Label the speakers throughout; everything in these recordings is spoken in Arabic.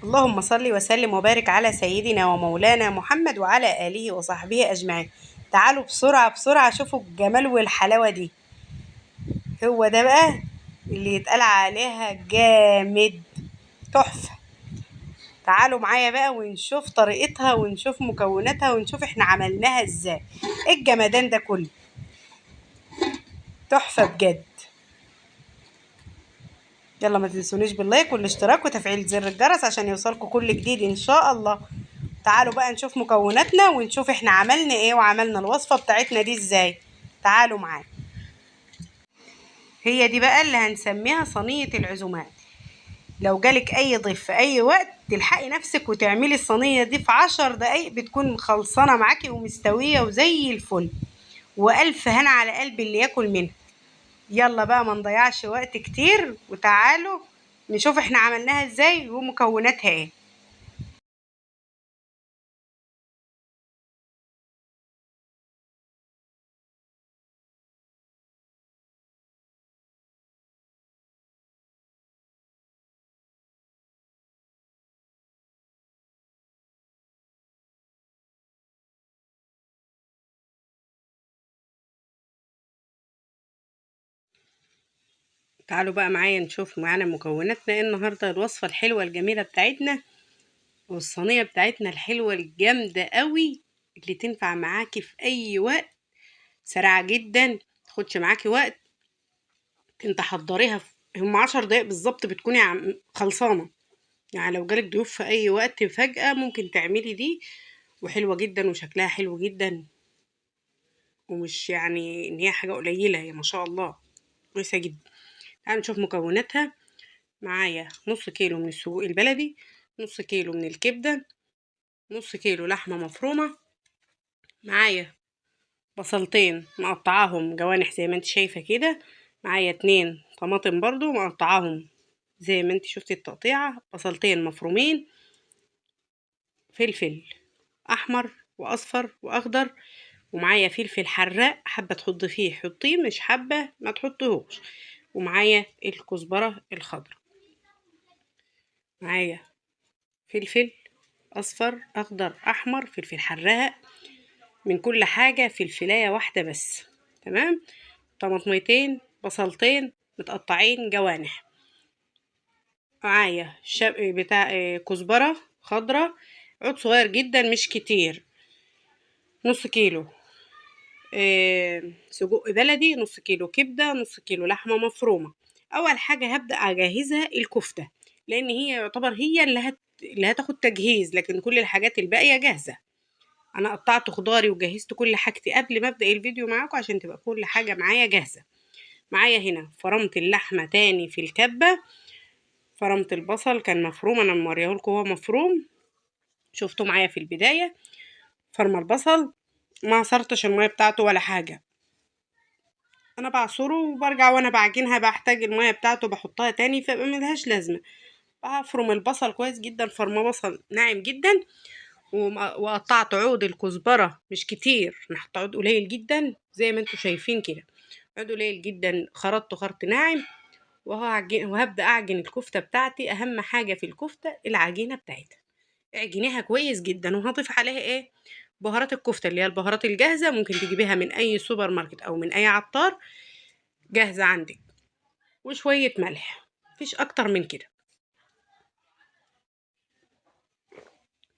Speaker 1: اللهم صل وسلم وبارك على سيدنا ومولانا محمد وعلى آله وصحبه أجمعين. تعالوا بسرعة بسرعة شوفوا الجمال والحلاوة دي. هو ده بقى اللي يتقال عليها جامد، تحفة. تعالوا معايا بقى ونشوف طريقتها ونشوف مكوناتها ونشوف احنا عملناها ازاي. ايه الجمدان ده كله، تحفة بجد. يلا ما تنسونيش باللايك والاشتراك وتفعيل زر الجرس عشان يوصلكوا كل جديد ان شاء الله. تعالوا بقى نشوف مكوناتنا ونشوف احنا عملنا ايه وعملنا الوصفة بتاعتنا دي ازاي. تعالوا معايا. هي دي بقى اللي هنسميها صينية العزومات. لو جالك اي ضيف في اي وقت تلحقي نفسك وتعملي الصينية دي في 10 دقايق بتكون خلصانة معاكي ومستوية وزي الفل، والف هنا على قلب اللي ياكل منها. يلا بقى ما نضيعش وقت كتير وتعالوا نشوف احنا عملناها ازاي ومكوناتها ايه. تعالوا بقى معايا نشوف معانا مكوناتنا ايه النهارده. الوصفة الحلوة الجميلة بتاعتنا والصينية بتاعتنا الحلوة الجامدة قوي اللي تنفع معاكي في اي وقت، سريعة جدا تاخدش معاكي وقت. انت حضريها في هم 10 دقايق بالظبط بتكوني خلصانة. يعني لو جالك ضيوف في اي وقت فجأة ممكن تعملي دي، وحلوة جدا وشكلها حلو جدا، ومش يعني ان هي حاجة قليلة، هي ما شاء الله كويسة جدا. تعالوا نشوف مكوناتها. معايا نص كيلو من السجق البلدي، نص كيلو من الكبدة، نص كيلو لحمة مفرومة، معايا بصلتين مقطعاهم جوانح زي ما انت شايفة كده، معايا 2 طماطم برضو مقطعاهم زي ما انت شفتي التقطيعة، بصلتين مفرومين، فلفل احمر واصفر واخضر، ومعايا فلفل حراق حابة تحطي فيه حطيه، مش حابة ما تحطيهوش، ومعايا الكزبرة الخضراء، معايا فلفل اصفر اخضر احمر فلفل حراق، من كل حاجة فلفلاية واحدة بس. تمام. طماطميتين بصلتين متقطعين جوانح، معايا بتاع كزبرة خضرة عود صغير جدا مش كتير، نص كيلو سجق بلدي، نص كيلو كبدة، نص كيلو لحمة مفرومة. أول حاجة هبدأ أجهزها الكفتة، لأن هي يعتبر هي اللي هتاخد تجهيز، لكن كل الحاجات الباقية جاهزة. أنا قطعت خضاري وجهزت كل حاجتي قبل ما أبدأ الفيديو معاكم عشان تبقى كل حاجة معايا جاهزة. معايا هنا فرمت اللحمة تاني في الكبة، فرمت البصل كان مفروم، أنا موريهولكوا هو مفروم، شفتوا معايا في البداية. فرم البصل ما عصرتش المية بتاعته ولا حاجة، انا بعصره وبرجع وانا بعجنها بحتاج المية بتاعته بحطها تاني فيبقى ملهاش لازمة. بفرم البصل كويس جدا، فرمه بصل ناعم جدا، وقطعت عود الكزبرة مش كتير، نحط عود قليل جدا زي ما انتوا شايفين كده، عود قليل جدا خرطته خرط ناعم. وهبدأ أعجن الكفتة بتاعتي. أهم حاجة في الكفتة العجينة بتاعتها، اعجنيها كويس جدا، وهضيف عليها ايه، بهارات الكفتة اللي هي البهارات الجاهزة، ممكن تجيبيها من أي سوبر ماركت أو من أي عطار جاهزة عندك، وشوية ملح، مفيش أكتر من كده.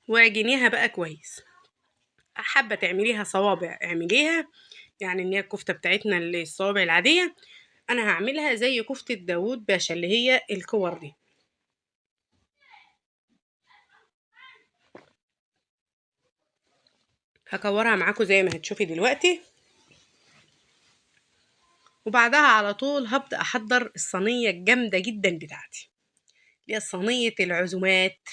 Speaker 1: واعجنيها بقى كويس. حابة تعمليها صوابع اعمليها، يعني ان هي الكفتة بتاعتنا اللي الصوابع العادية، انا هعملها زي كفتة داوود باشا اللي هي الكور دي. هكورها معاكم زي ما هتشوفي دلوقتي، وبعدها على طول هبدأ احضر الصينية الجامدة جدا بتاعتي اللي هي صينية العزومات.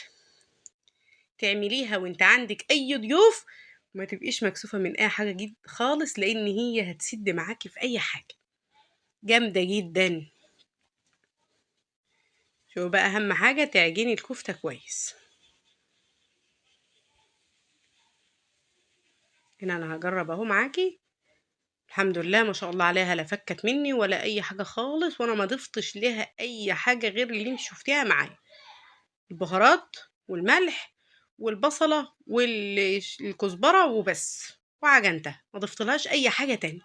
Speaker 1: تعمليها وانت عندك اي ضيوف، ما تبقيش مكسوفة من اي حاجة جد خالص، لان هي هتسد معاكي في اي حاجة، جامدة جدا. شو بقى اهم حاجة تعجني الكفتة كويس. هنا انا هجرب اهو معاكي، الحمد لله ما شاء الله عليها، لا فكت مني ولا اي حاجة خالص، وانا ما ضفتش ليها اي حاجة غير اللي انت شفتيها معايا. البهارات والملح والبصلة والكزبرة وبس، وعجنتها، ما ضفتلهاش اي حاجة تاني.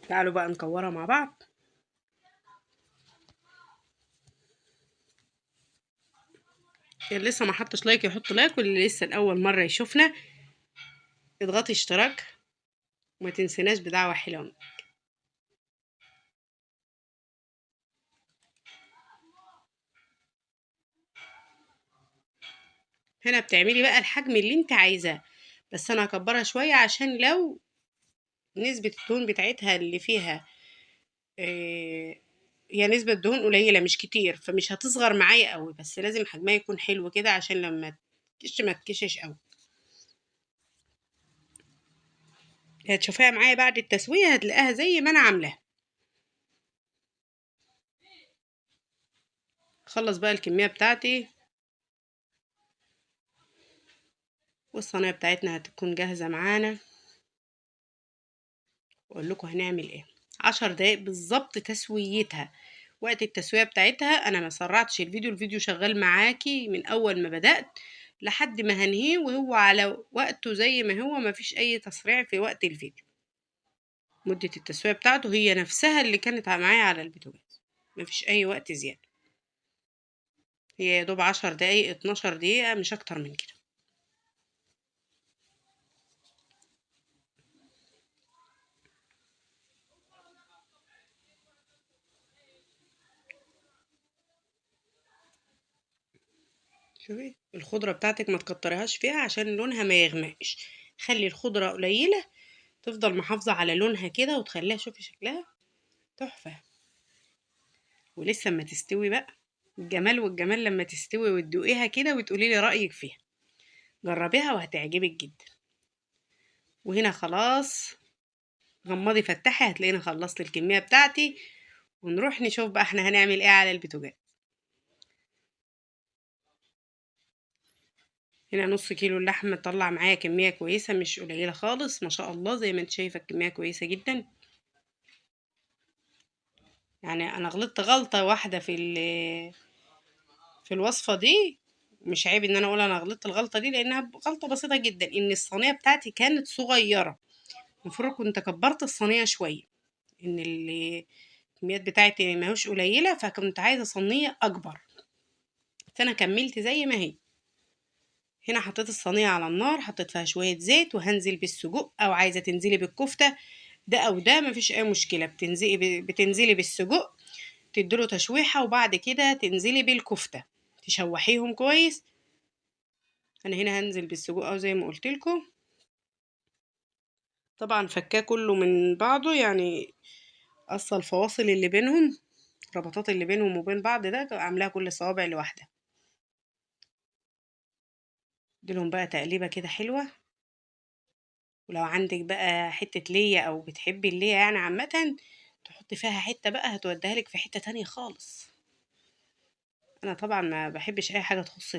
Speaker 1: تعالوا بقى نكورها مع بعض. اللي لسه ما حطش لايك يحط لايك، واللي لسه لأول مرة يشوفنا اضغطي اشتراك، وما تنسيناش بدعوة حلوة. هنا بتعملي بقى الحجم اللي انت عايزاه، بس انا هكبرها شوية عشان لو نسبة الدهون بتاعتها اللي فيها هي نسبة دهون قليلة مش كتير، فمش هتصغر معايا قوي، بس لازم حجمها يكون حلو كده عشان لما تكش ما تكشش قوي. هتشوفيها معايا بعد التسوية هتلاقيها زي ما انا عاملاها. خلص بقى الكمية بتاعتي، والصينية بتاعتنا هتكون جاهزة معانا. واقول لكم هنعمل ايه. 10 دقايق بالظبط تسويتها. وقت التسوية بتاعتها انا ما سرعتش الفيديو شغال معاكي من اول ما بدأت لحد ما هنهيه، وهو على وقته زي ما هو، ما فيش اي تسريع في وقت الفيديو. مدة التسوية بتاعته هي نفسها اللي كانت معايا على البوتاجاز، ما فيش اي وقت زيادة. هي يا دوب 10 دقايق 12 دقيقة، مش اكتر من كده. شوفي الخضرة بتاعتك ما تكتريهاش فيها عشان لونها ما يغمقش، خلي الخضرة قليلة تفضل محافظة على لونها كده، وتخليها شوفي شكلها تحفة. ولسه اما تستوي بقى الجمال والجمال، لما تستوي وتدوقيها كده وتقولي لي رأيك فيها. جربيها وهتعجبك جدا. وهنا خلاص غمضي فتحي هتلاقيني خلصت الكمية بتاعتي، ونروح نشوف بقى احنا هنعمل ايه على البوتاجاز. هنا نص كيلو اللحمة طلع معايا كمية كويسة مش قليلة خالص، ما شاء الله زي ما انت شايفة الكمية كويسة جدا. يعني انا غلطت غلطة واحدة في الوصفة دي. مش عيب ان انا اقول انا غلطت الغلطة دي، لانها غلطة بسيطة جدا، ان الصينية بتاعتي كانت صغيرة. المفروض كنت كبرت الصينية شوية، ان الكميات بتاعتي ماهوش قليلة، فكنت عايزة صينية اكبر، فانا كملت زي ما هي. هنا حطيت الصينية على النار، حطيت فيها شوية زيت، وهنزل بالسجق، او عايزة تنزلي بالكفتة ده او ده مفيش اي مشكلة. بتنزلي بالسجق تديله تشويحة، وبعد كده تنزلي بالكفتة تشوحيهم كويس. انا هنا هنزل بالسجق او زي ما قلت لكم. طبعا فكاه كله من بعضه، يعني قص الفواصل اللي بينهم، الربطات اللي بينهم وبين بعض ده عاملاها كل صوابع لوحدها. اديلهم بقى تقليبة كده حلوة. ولو عندك بقى حتة ليا او بتحبي الليا يعني عامة، تحطي فيها حتة بقى هتوديها لك في حتة تانية خالص. انا طبعا ما بحبش اي حاجة تخص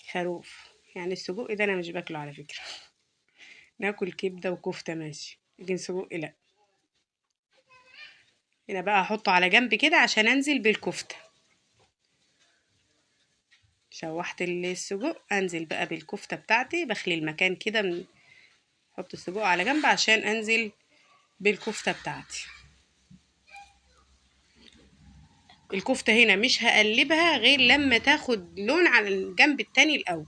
Speaker 1: الخروف، يعني السجق ده انا مش باكله على فكرة. ناكل كبدة وكفتة ماشي، لكن سجق لا. هنا بقى احطه على جنب كده عشان انزل بالكفتة. شوحت السجق، انزل بقى بالكفتة بتاعتي، بخلي المكان كده احط السجق على جنب عشان انزل بالكفتة بتاعتي. الكفتة هنا مش هقلبها غير لما تاخد لون على الجنب التاني الاول.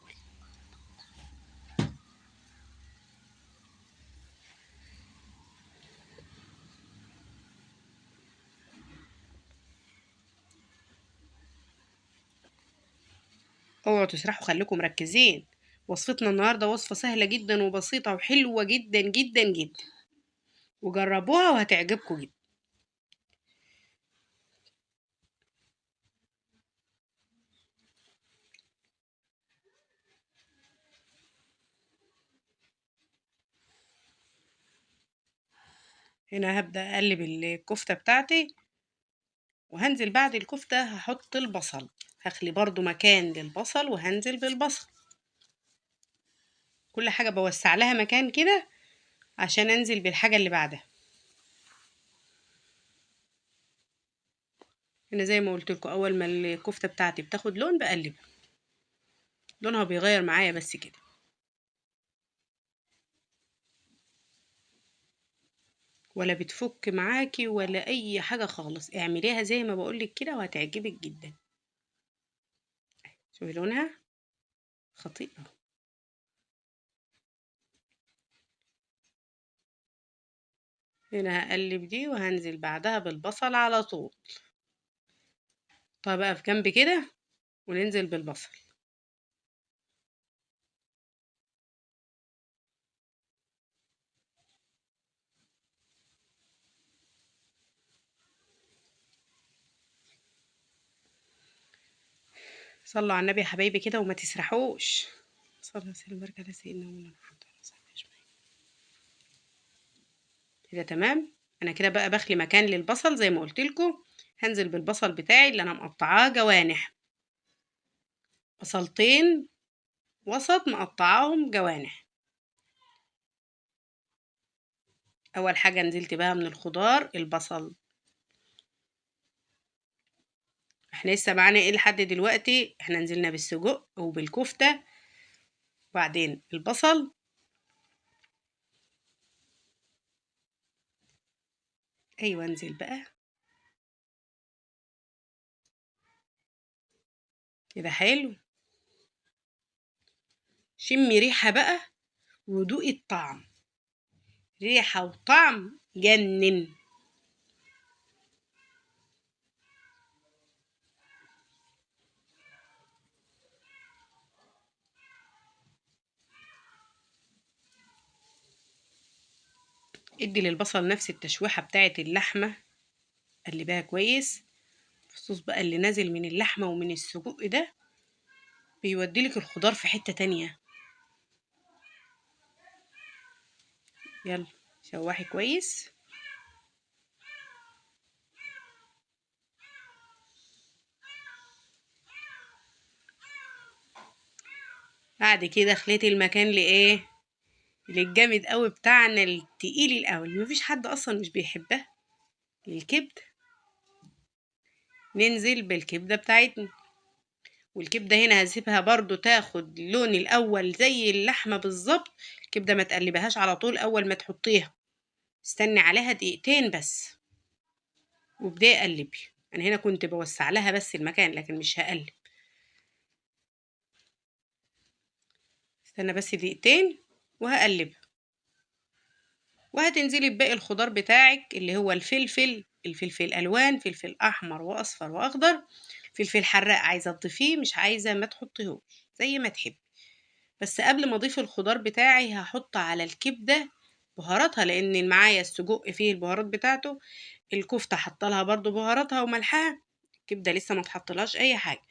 Speaker 1: اوعوا تسرحوا، خليكم مركزين. وصفتنا النهاردة وصفة سهلة جدا وبسيطة وحلوة جدا جدا جدا، وجربوها وهتعجبكم جدا. هنا هبدأ اقلب الكفتة بتاعتي، وهنزل بعد الكفتة هحط البصل. هخلي برضو مكان للبصل وهنزل بالبصل. كل حاجة بوسع لها مكان كده عشان انزل بالحاجة اللي بعدها. هنا زي ما قلت لكم اول ما الكفته بتاعتي بتاخد لون بقلبها، لونها بيغير معايا بس كده. ولا بتفك معاكي ولا اي حاجه خالص، اعمليها زي ما بقولك كده وهتعجبك جدا. شوفي لونها خطير. هنا هقلب دي وهنزل بعدها بالبصل على طول. طب بقى في جنب كده وننزل بالبصل. صلوا على النبي يا حبايبي كده وما تسرحوش. صلى الله وسلم وبارك على سيدنا مولانا محمد وعلى آله وصحبه أجمعين. كده تمام. انا كده بقى بخلي مكان للبصل زي ما قلت لكم. هنزل بالبصل بتاعي اللي انا مقطعاه جوانح، بصلتين وسط مقطعاهم جوانح. اول حاجه نزلت بقى من الخضار البصل. احنا لسه معانا ايه لحد دلوقتي؟ احنا نزلنا بالسجق وبالكفته وبعدين البصل. ايوه انزل بقى كده حلو. شمي ريحه بقى ودوقي الطعم، ريحه وطعم جنن. ادي للبصل نفس التشويحه بتاعه اللحمه، قلبها كويس. الصوص بقى اللي نازل من اللحمه ومن السجق ده بيوديلك الخضار في حته تانية. يلا شوحي كويس. بعد كده خليت المكان لايه؟ للجامد قوي بتاعنا التقيل الاول، مفيش حد اصلا مش بيحبها، الكبده. ننزل بالكبده بتاعتنا، والكبده هنا هسيبها برضو تاخد لون الاول زي اللحمه بالظبط. الكبده ما تقلبهاش على طول اول ما تحطيها، استني عليها دقيقتين بس وابدأي قلبي. انا هنا كنت بوسع لها بس المكان لكن مش هقلب. استنى بس دقيقتين وهقلبها. وهتنزلي بباقي الخضار بتاعك اللي هو الفلفل الوان، فلفل احمر واصفر واخضر. فلفل حراق عايزه تضيفيه، مش عايزه ما تحطيهوش زي ما تحبي. بس قبل ما اضيف الخضار بتاعي هحط على الكبده بهاراتها، لان معايا السجق فيه البهارات بتاعته. الكفته حطلها برضو بهاراتها وملحها. الكبده لسه ما تحطلهاش اي حاجه.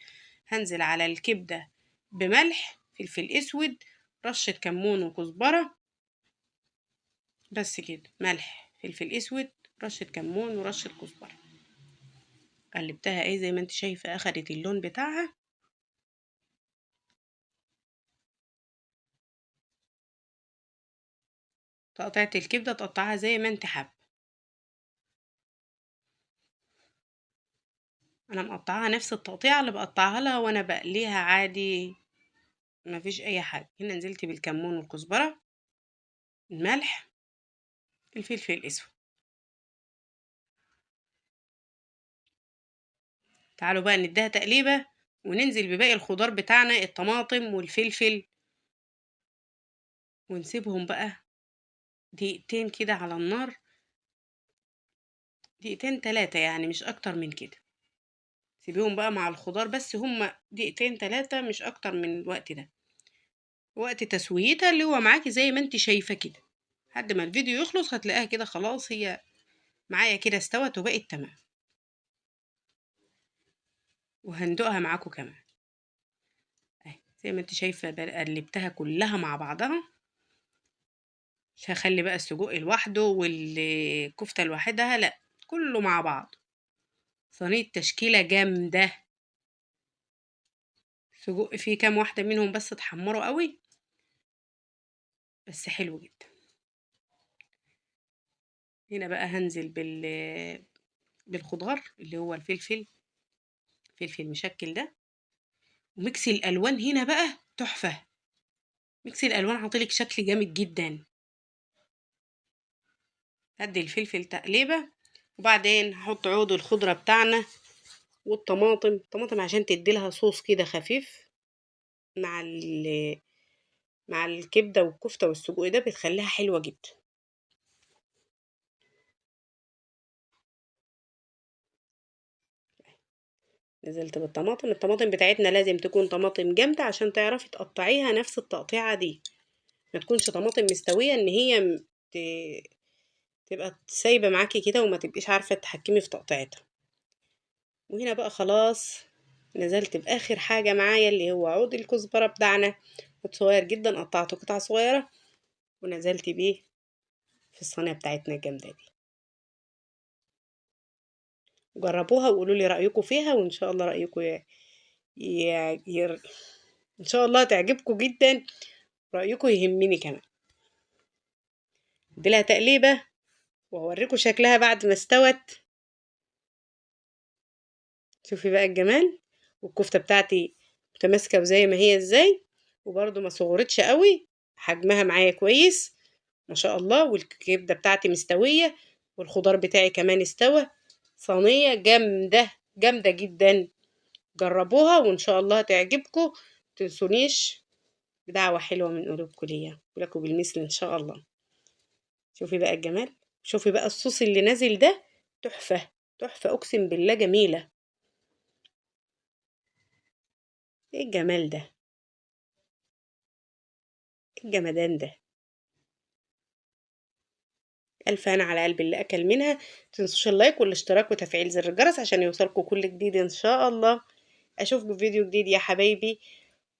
Speaker 1: هنزل على الكبده بملح، فلفل اسود، رشه كمون وكزبره. بس كده، ملح فلفل اسود رشه كمون ورشه كزبره. قلبتها ايه زي ما انت شايفه اخدت اللون بتاعها. تقطيعه الكبده تقطعها زي ما انت حابه. انا مقطعاها نفس التقطيعه اللي بقطعها لها وانا بقليها عادي، مفيش اي حاجه. هنا نزلت بالكمون والكزبره، الملح، الفلفل الاسود. تعالوا بقى نديها تقليبه وننزل بباقي الخضار بتاعنا الطماطم والفلفل، ونسيبهم بقى دقيقتين كده على النار. دقيقتين تلاتة يعني مش اكتر من كده. سيبيهم بقى مع الخضار بس هما دقيقتين تلاتة مش اكتر من الوقت ده. وقت تسويتها اللي هو معاكي زي ما انت شايفة كده، لحد ما الفيديو يخلص هتلاقيها كده خلاص هي معايا كده استوت وبقت تمام. وهندوقها معاكم كمان اهي زي ما انت شايفة قلبتها كلها مع بعضها. مش هخلي بقى السجق لوحده والكفتة لوحدها، لا، كله مع بعض. صينية تشكيلة جامدة. سجق فيه كام واحدة منهم بس اتحمروا قوي، بس حلو جدا. هنا بقى هنزل بالخضار اللي هو الفلفل فلفل مشكل ده. وميكس الالوان هنا بقى تحفه، ميكس الالوان عاطيلك شكل جامد جدا. هدي الفلفل تقليبه، وبعدين هحط عود الخضره بتاعنا والطماطم عشان تديلها صوص كده خفيف مع مع الكبده والكفته والسجق، ده بتخليها حلوه جدا. نزلت بالطماطم. الطماطم بتاعتنا لازم تكون طماطم جامده عشان تعرفي تقطعيها نفس التقطيعه دي، ما تكونش طماطم مستويه ان هي تبقى سايبه معاكي كده وما تبقيش عارفه تتحكمي في تقطيعتها. وهنا بقى خلاص نزلت باخر حاجه معايا اللي هو عود الكزبره بتاعنا، عود صغير جدا قطعته قطع صغيره ونزلت بيه في الصينيه بتاعتنا الجامده دي. جربوها وقولوا لي رايكم فيها، وان شاء الله رايكم ي... ي... ان شاء الله تعجبكم جدا، رايكم يهمني كمان. اديلها تقليبه وهوريكم شكلها بعد ما استوت. شوفي بقى الجمال، والكفته بتاعتي متماسكه وزي ما هي ازاي، وبرده ما صغرتش قوي، حجمها معايا كويس ما شاء الله. والكبده بتاعتي مستويه والخضار بتاعي كمان استوى. صينيه جامده جامده جدا. جربوها وان شاء الله تعجبكم. تنسونيش بدعوه حلوه من قلوبكم ليا ولكم بالمثل ان شاء الله. شوفي بقى الجمال، شوفي بقى الصوص اللي نازل ده تحفه تحفه، اقسم بالله جميله. ايه الجمال ده، ايه الجمدان ده. ألف هنا على قلب اللي أكل منها. متنسوش اللايك والاشتراك وتفعيل زر الجرس عشان يوصلكوا كل جديد إن شاء الله. أشوفكوا في فيديو جديد يا حبايبي.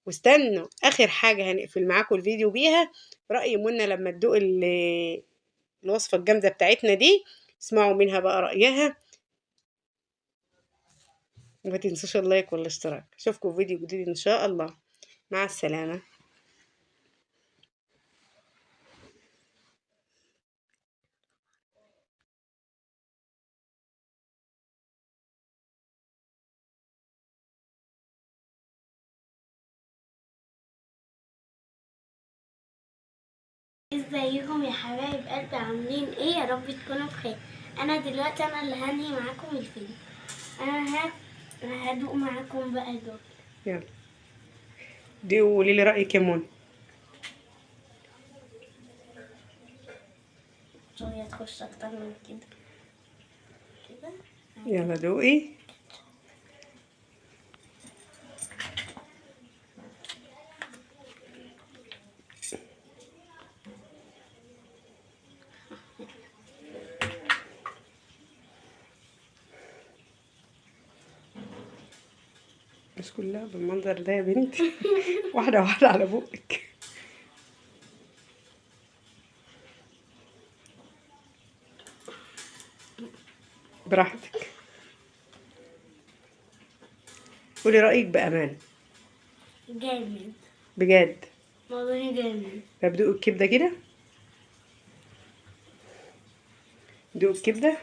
Speaker 1: واستنوا آخر حاجة هنقفل معاكم الفيديو بيها، رأي منى لما تدوق الوصفة الجامدة بتاعتنا دي. اسمعوا منها بقى رأيها، وما تنسوش اللايك والاشتراك. أشوفكوا في فيديو جديد إن شاء الله. مع السلامة.
Speaker 2: ازيكم يا حبايب قلبي، عاملين ايه؟ يا رب تكونوا بخير. انا دلوقتي اللي هنهي معاكم الفيلم. انا هدوق معاكم بقى دول.
Speaker 1: يلا دي وقولي لي رأيك يا منى.
Speaker 2: شوية تخش اكتر من كده كده.
Speaker 1: يلا دوقي. مش كلها بالمنظر ده يا بنتي. واحدة واحدة على بقك. براحتك، قولي رأيك بأمان.
Speaker 2: جامد
Speaker 1: بجد.
Speaker 2: والله جامد.
Speaker 1: طب دوق الكبدة كده، دوق الكبدة.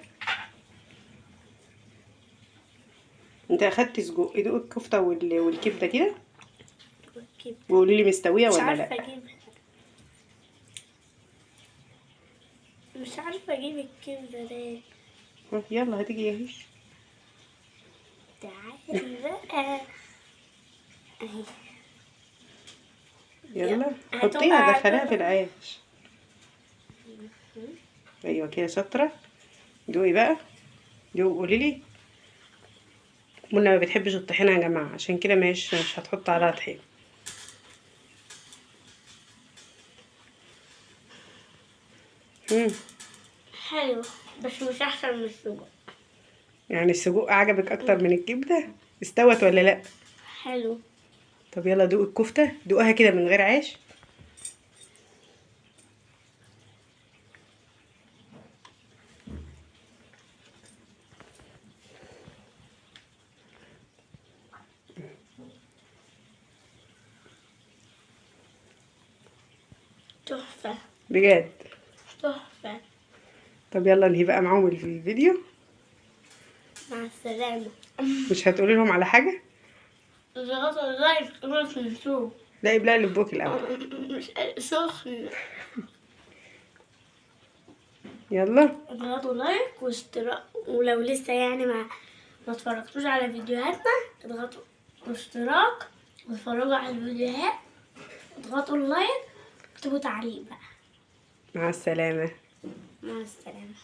Speaker 1: انت اخدت سجق، دوق الكفتة والكبدة كده وقولي لي مستوية
Speaker 2: مش
Speaker 1: ولا
Speaker 2: عارفة
Speaker 1: لا.
Speaker 2: اجيب مش عارفة اجيب الكبدة ليه.
Speaker 1: يلا هتيجي اهي.
Speaker 2: تعالي بقى اهي.
Speaker 1: يلا حطيها
Speaker 2: هتبقى
Speaker 1: دخليها في العيش. ايوه كده شاطرة. دوقي بقى، دوقي قولي لي. منى ما بتحبش الطحينة يا جماعة، عشان كده مش هتحط عليها طحينة.
Speaker 2: حلو بس مش احسن من السجق.
Speaker 1: يعني السجق عجبك اكتر من الكبدة؟ استوت ولا لا؟
Speaker 2: حلو.
Speaker 1: طب يلا دوق الكفتة، دوقها كده من غير عيش.
Speaker 2: تحفة
Speaker 1: بجد.
Speaker 2: تحفة.
Speaker 1: طب يلا انهي بقى معاهم الفيديو.
Speaker 2: مع السلامة.
Speaker 1: مش هتقولي لهم على حاجة؟
Speaker 2: اضغطوا اللايك قبل تنسوه.
Speaker 1: لا ابلعي اللي في بوك الاول.
Speaker 2: مش سخن.
Speaker 1: يلا
Speaker 2: اضغطوا لايك واشتراك، ولو لسه يعني ما اتفرجتوش على فيديوهاتنا اضغطوا اشتراك واتفرجوا على الفيديوهات، اضغطوا اللايك، اكتبوا تعليق بقى.
Speaker 1: مع السلامة.
Speaker 2: مع السلامة.